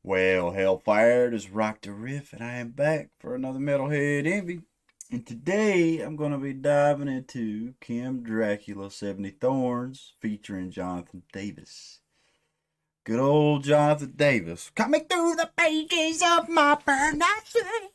Well, Hellfire does rock the riff, and I am back for another Metalhead Envy. And today I'm going to be diving into Kim Dracula 70 Thorns featuring Jonathan Davis. Good old Jonathan Davis. Coming through the pages of my burn, I say.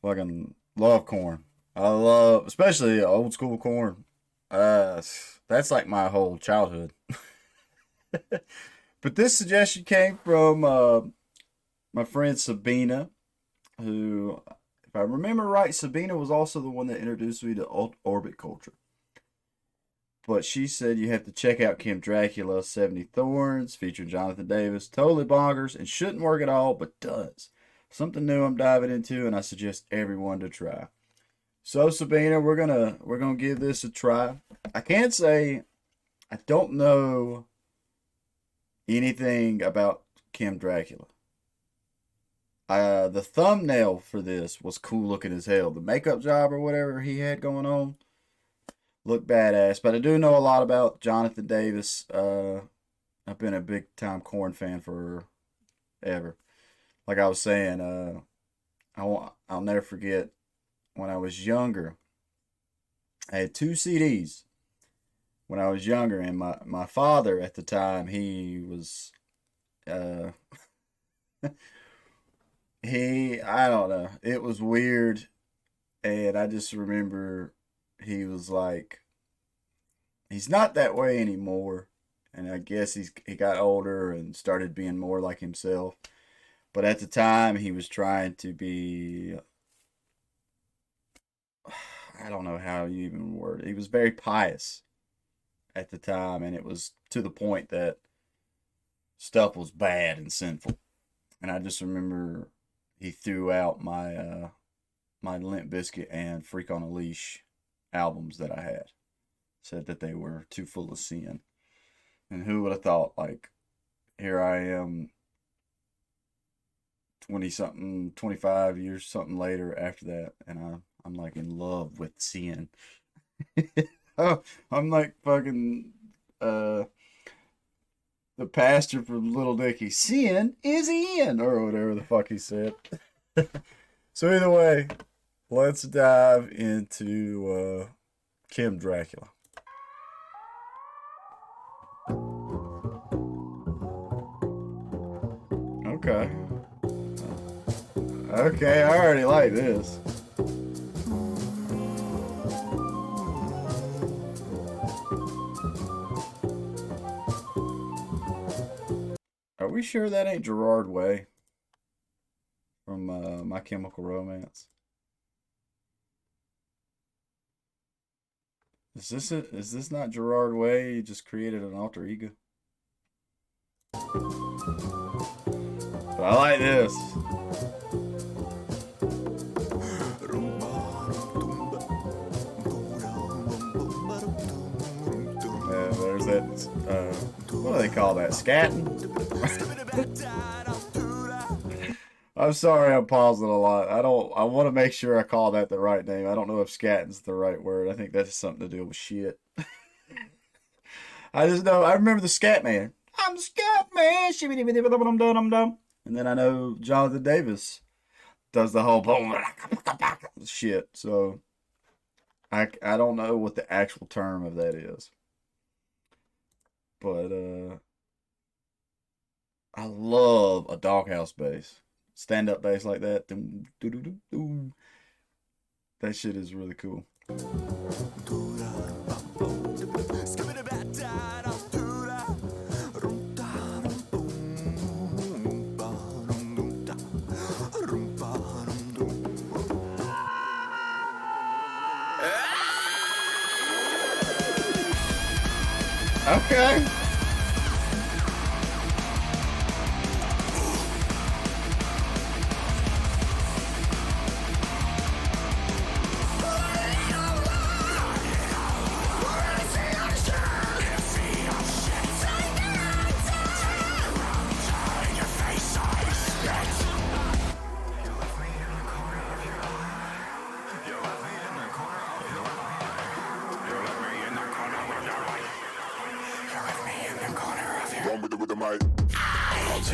Fucking love Korn. I love, especially old school Korn. That's like my whole childhood. But this suggestion came from my friend Sabina, who, if I remember right, Sabina was also the one that introduced me to orbit culture. But she said you have to check out Kim Dracula 70 Thorns featuring Jonathan Davis. Totally bonkers and shouldn't work at all, but does. Something new I'm diving into, and I suggest everyone to try. So Sabina, we're gonna give this a try. I can't say I don't know anything about Kim Dracula. The thumbnail for this was cool looking as hell. The makeup job or whatever he had going on looked badass. But I do know a lot about Jonathan Davis. I've been a big time Korn fan forever. Like I was saying, I'll never forget when I was younger. I had two CDs when I was younger, and my father at the time, he was I don't know, it was weird, and I just remember he was like, he's not that way anymore, and I guess he got older and started being more like himself, but at the time he was trying to be, I don't know how you even word it. He was very pious at the time, and it was to the point that stuff was bad and sinful. And I just remember he threw out my Limp Bizkit and Freak on a Leash albums that I had. Said that they were too full of sin. And who would have thought, like, here I am 20 something, 25 years something later after that, and I'm like in love with sin. Oh, I'm like fucking the pastor from Little Dicky. Sin is in, or whatever the fuck he said. So either way, let's dive into Kim Dracula. Okay. Okay, I already like this. Are we sure that ain't Gerard Way from My Chemical Romance? Is this not Gerard Way? He just created an alter ego. But I like this. There's that. What do they call that? Scatting? I'm sorry, I'm pausing a lot. I want to make sure I call that the right name. I don't know if scatting's the right word. I think that's something to do with shit. I just know, I remember the Scat Man. I'm the Scat Man. And then I know Jonathan Davis does the whole boom shit. So I don't know what the actual term of that is. But I love a doghouse bass. Stand up bass like that. That shit is really cool. Okay.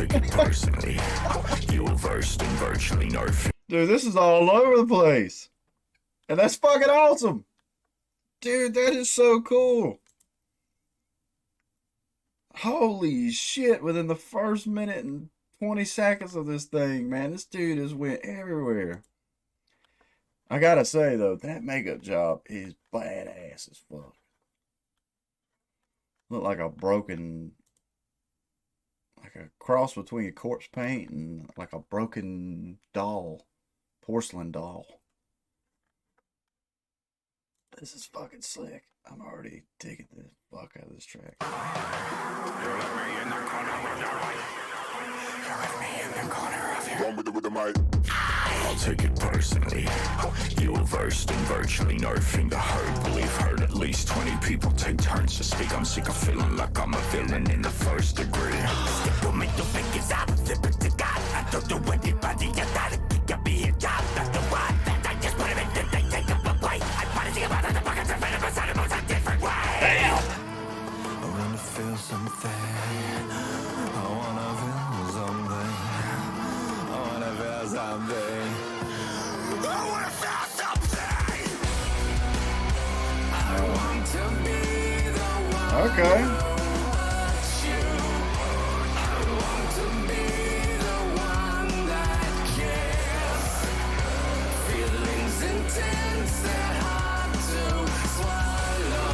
take it personally. You were versed in virtually nerfing. Dude, this is all over the place. And that's fucking awesome. Dude, that is so cool. Holy shit, within the first minute and 20 seconds of this thing, man, this dude just went everywhere. I gotta say, though, that makeup job is badass as fuck. Look like a broken, like a cross between a corpse paint and like a broken doll, porcelain doll. This is fucking slick. I'm already digging the fuck out of this track. You're with me in the corner of your life. You're with me in the corner of your... Run with the mic. I'll take it personally. You were versed in virtually nerfing the herd. Believe heard at least 20 people take turns to speak. I'm sick of feeling like I'm a villain in the first degree. Stick with me, you think it's opposite, but to God, I don't do anybody. You gotta kick up me a job. That's the one that I just put him in the thing, take up a way. I wanna see about the pockets and fit beside him a different way. I wanna feel something. I wanna feel something. I wanna feel something. I wanna feel something. I want to be the one. Okay. You. I want to be the one that cares. Feelings intense, they're hard to swallow.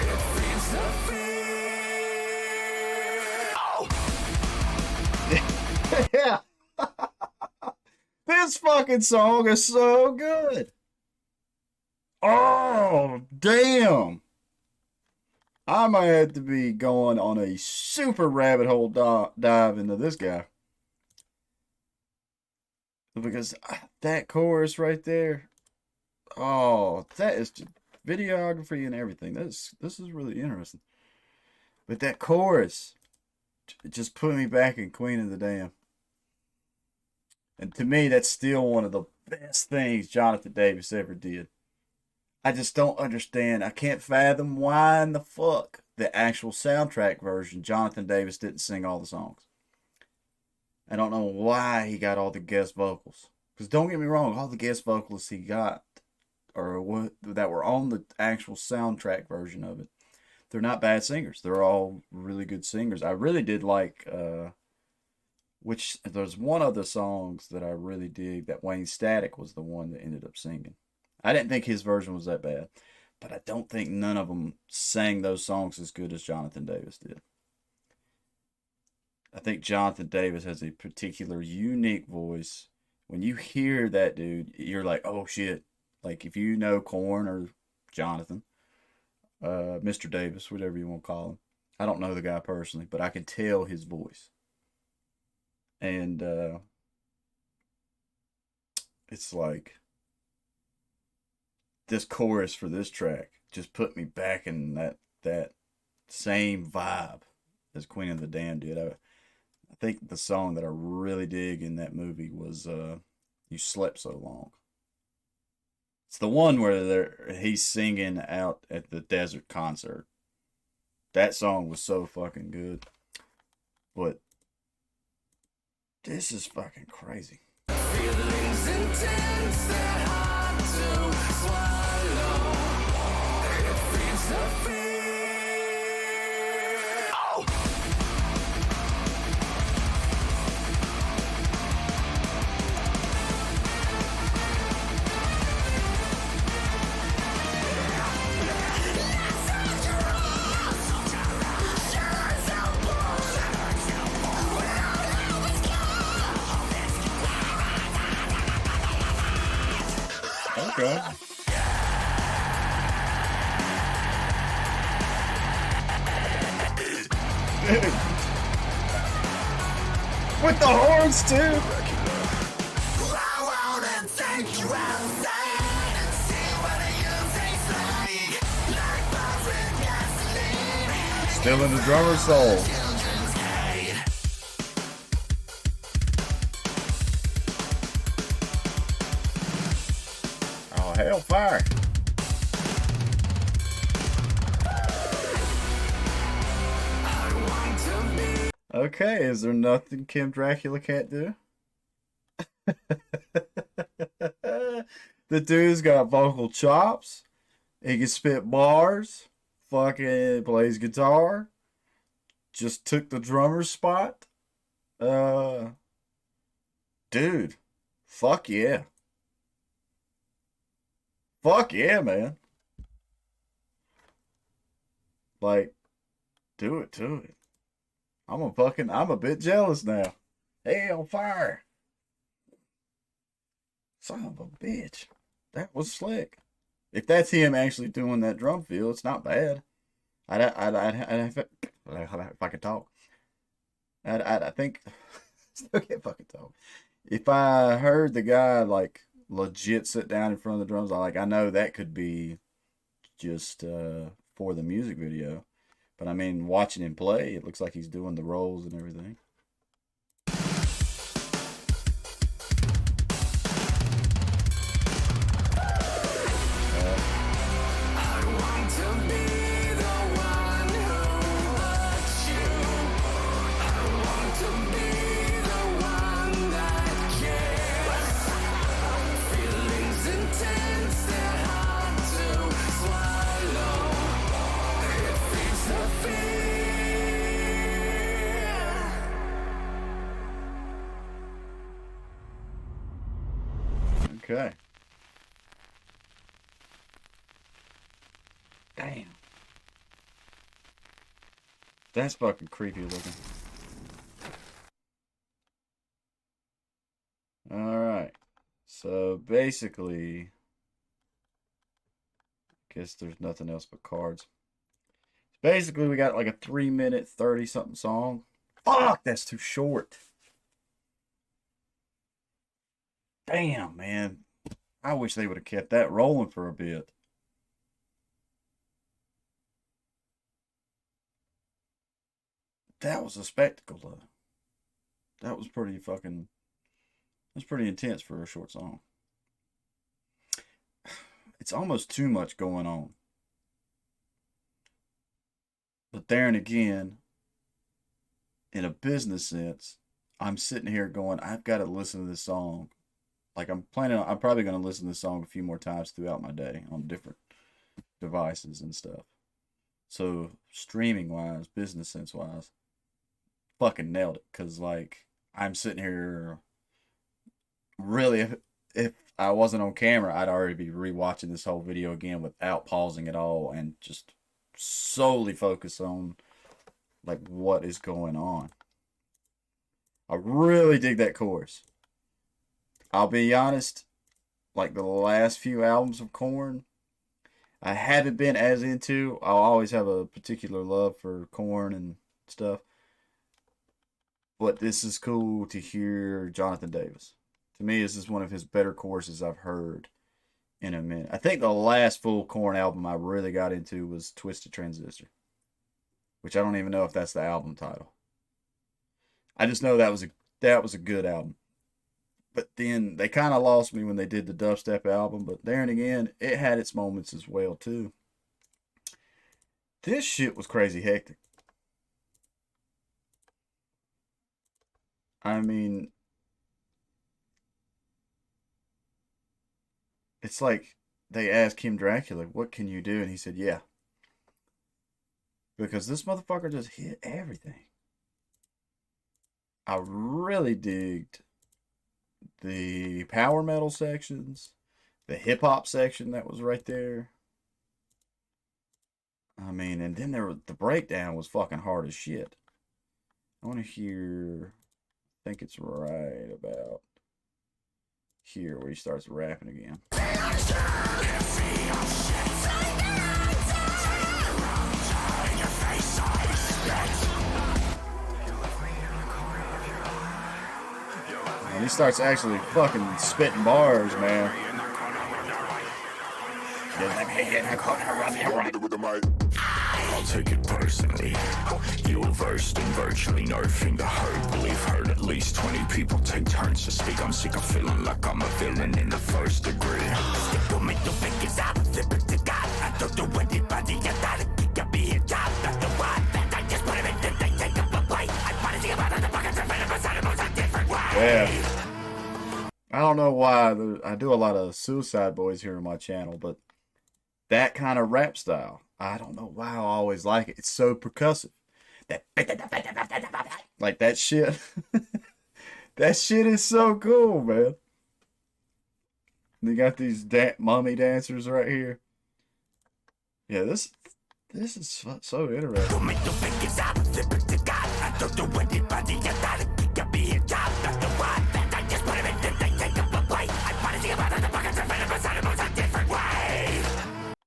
It feeds the fear. Oh! Yeah. This fucking song is so good. Oh, damn. I might have to be going on a super rabbit hole dive into this guy. Because that chorus right there, oh, that is just videography and everything. This is really interesting. But that chorus, it just put me back in Queen of the Damned. And to me, that's still one of the best things Jonathan Davis ever did. I just don't understand. I can't fathom why in the fuck the actual soundtrack version, Jonathan Davis didn't sing all the songs. I don't know why he got all the guest vocals. Because don't get me wrong, all the guest vocalists he got, or what that were on the actual soundtrack version of it, they're not bad singers. They're all really good singers. I really did like, which there's one of the songs that I really dig that Wayne Static was the one that ended up singing. I didn't think his version was that bad, but I don't think none of them sang those songs as good as Jonathan Davis did. I think Jonathan Davis has a particular unique voice. When you hear that dude, you're like, oh shit. Like if you know Korn or Jonathan, Mr. Davis, whatever you want to call him. I don't know the guy personally, but I can tell his voice. And it's like this chorus for this track just put me back in that same vibe as Queen of the Damned did. I think the song that I really dig in that movie was You Slept So Long. It's the one where he's singing out at the desert concert. That song was so fucking good. But this is fucking crazy. Feelings intense, they're hard to swallow. It feeds the fear. Oh! Okay. With the horns too. I wanna take you outside and see what you taste like. Like buzzing gasoline. Still in the drummer's soul. Children's hate. Oh, hellfire. Okay, is there nothing Kim Dracula can't do? The dude's got vocal chops. He can spit bars. Fucking plays guitar. Just took the drummer's spot. Uh, dude, fuck yeah. Fuck yeah, man. Like, do it to it. I'm a bit jealous now. Hey, on fire. Son of a bitch. That was slick. If that's him actually doing that drum fill, it's not bad. If I could talk, I think, still can't fucking talk. If I heard the guy like legit sit down in front of the drums, I know that could be just for the music video. But I mean, watching him play, it looks like he's doing the rolls and everything. Okay. Damn. That's fucking creepy looking. Alright. So basically, I guess there's nothing else but cards. Basically, we got like a 3-minute 30-something song. Fuck, that's too short. Damn, man. I wish they would have kept that rolling for a bit. That was a spectacle, though. That was pretty fucking... That's pretty intense for a short song. It's almost too much going on. But there and again, in a business sense, I'm sitting here going, I've got to listen to this song. Like I'm probably going to listen to this song a few more times throughout my day on different devices and stuff. So streaming wise, business sense wise, fucking nailed it. Cause like I'm sitting here, really, if I wasn't on camera, I'd already be rewatching this whole video again without pausing at all and just solely focus on like what is going on. I really dig that chorus. I'll be honest, like the last few albums of Korn, I haven't been as into. I'll always have a particular love for Korn and stuff. But this is cool to hear Jonathan Davis. To me, this is one of his better choruses I've heard in a minute. I think the last full Korn album I really got into was Twisted Transistor, which I don't even know if that's the album title. I just know that was a good album. But then they kind of lost me when they did the dubstep album. But there and again, it had its moments as well too. This shit was crazy hectic. I mean, it's like they asked Kim Dracula, "What can you do?" And he said, "Yeah." Because this motherfucker just hit everything. I really digged the power metal sections, the hip hop section that was right there. I mean, and then the breakdown was fucking hard as shit. I want to hear, I think it's right about here where he starts rapping again. And he starts actually fucking spitting bars, man. I'll take it personally. You were versed in virtually nerfing the herd. Believe heard at least 20 people take turns to speak. I'm sick of feeling like I'm a villain in the first degree. Stick with me, you think it's out. Flip it to God. I don't do anybody. I gotta kick up me top. That's the one that I just put him in. They take up a fight. I wanna see Yeah. I don't know why. I do a lot of Suicide Boys here on my channel, but that kind of rap style, I don't know why I always like it. It's so percussive. That like that shit. That shit is so cool, man. They got these mummy dancers right here. Yeah, this is so interesting.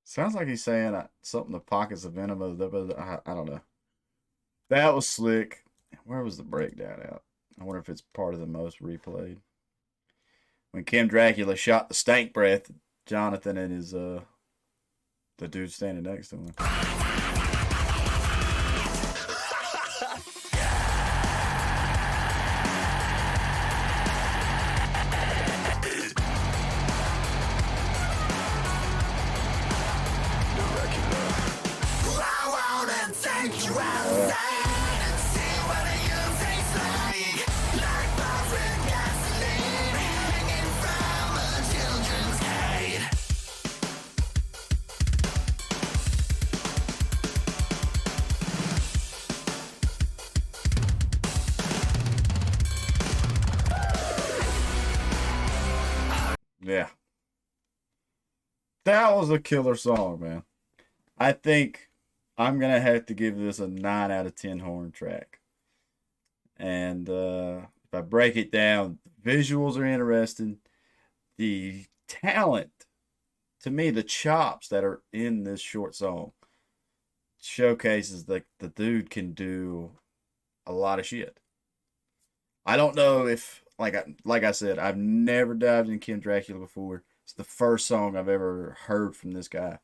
Sounds like he's saying something. The pockets of venom. I don't know. That was slick. Where was the breakdown out? I wonder if it's part of the most replayed. When Kim Dracula shot the stank breath, Jonathan and his the dude standing next to him. Yeah. That was a killer song, man. I think I'm going to have to give this a 9 out of 10 horn track. And if I break it down, visuals are interesting. The talent, to me, the chops that are in this short song showcases that the dude can do a lot of shit. I don't know if, like I said, I've never dived in Kim Dracula before. It's the first song I've ever heard from this guy.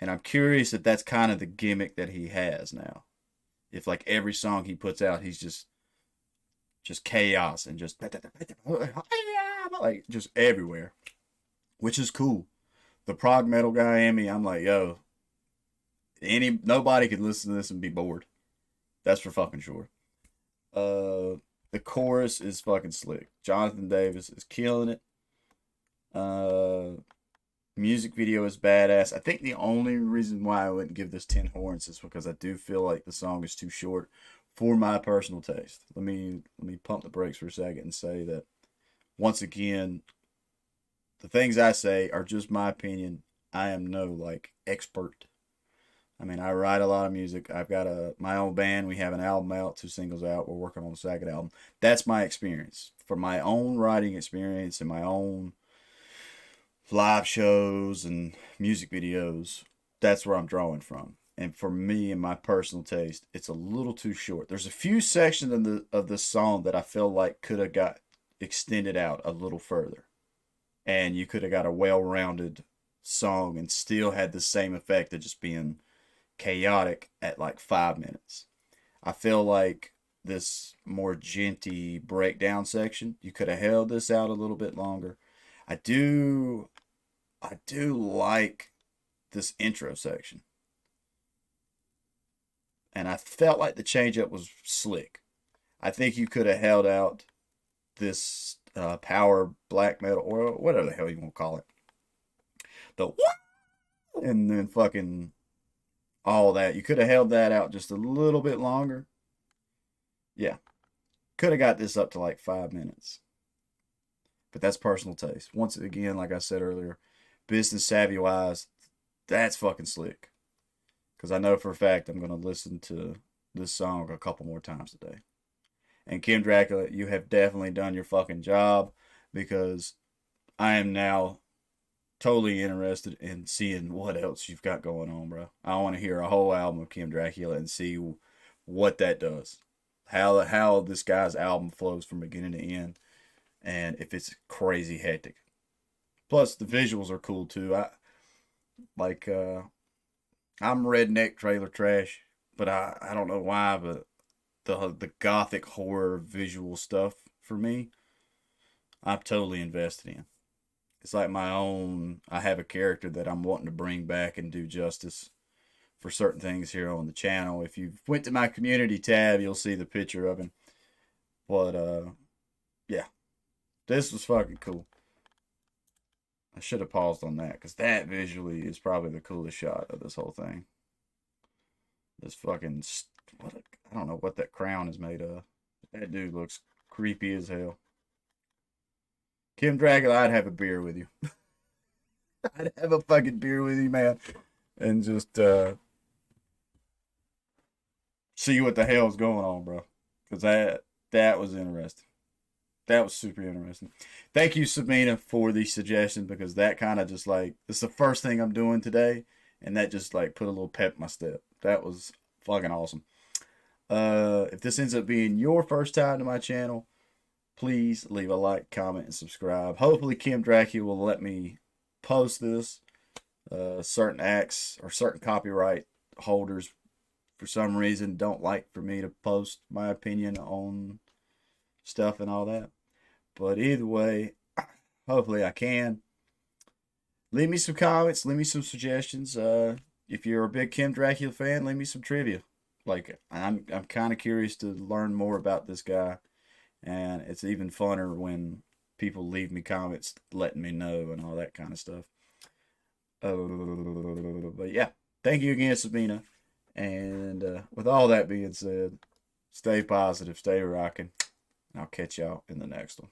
And I'm curious if that's kind of the gimmick that he has now. If like every song he puts out, he's just chaos and just like just everywhere, which is cool. The prog metal guy in me, I'm like, yo, nobody could listen to this and be bored. That's for fucking sure. The chorus is fucking slick. Jonathan Davis is killing it. Music video is badass. I think the only reason why I wouldn't give this 10 horns is because I do feel like the song is too short for my personal taste. Let me pump the brakes for a second and say that once again, the things I say are just my opinion. I am no like expert. I mean, I write a lot of music. I've got my own band. We have an album out, 2 singles out. We're working on the second album. That's my experience. For my own writing experience and my own live shows and music videos, that's where I'm drawing from. And for me and my personal taste, it's a little too short. There's a few sections of the song that I feel like could have got extended out a little further. And you could have got a well-rounded song and still had the same effect of just being chaotic at like 5 minutes. I feel like this more genty breakdown section, you could have held this out a little bit longer. I do like this intro section. And I felt like the change up was slick. I think you could have held out this power black metal or whatever the hell you want to call it. The and then fucking all that. You could have held that out just a little bit longer. Yeah. Could have got this up to like 5 minutes. But that's personal taste. Once again, like I said earlier, business savvy wise, that's fucking slick. Because I know for a fact I'm going to listen to this song a couple more times today. And Kim Dracula, you have definitely done your fucking job, because I am now totally interested in seeing what else you've got going on, bro. I want to hear a whole album of Kim Dracula and see what that does. How this guy's album flows from beginning to end, and if it's crazy hectic. Plus the visuals are cool too. I'm redneck trailer trash, but I don't know why, but the gothic horror visual stuff for me, I'm totally invested in. It's like my own. I have a character that I'm wanting to bring back and do justice for certain things here on the channel. If you went to my community tab, you'll see the picture of him. But yeah, This was fucking cool. I should have paused on that because that visually is probably the coolest shot of this whole thing. This fucking I don't know what that crown is made of. That dude looks creepy as hell. Kim Dracula, I'd have a beer with you. I'd have a fucking beer with you, man, and just see what the hell's going on, bro. Because that was interesting. That was super interesting. Thank you, Sabina, for the suggestion because that kind of just like it's the first thing I'm doing today, and that just like put a little pep in my step. That was fucking awesome. If this ends up being your first time to my channel, please leave a like, comment, and subscribe. Hopefully, Kim Dracula will let me post this. Certain acts or certain copyright holders, for some reason, don't like for me to post my opinion on stuff and all that. But either way, hopefully I can. Leave me some comments. Leave me some suggestions. If you're a big Kim Dracula fan, leave me some trivia. Like I'm kind of curious to learn more about this guy, and it's even funner when people leave me comments letting me know and all that kind of stuff. But yeah, thank you again, Sabina. And with all that being said, stay positive, stay rocking. And I'll catch y'all in the next one.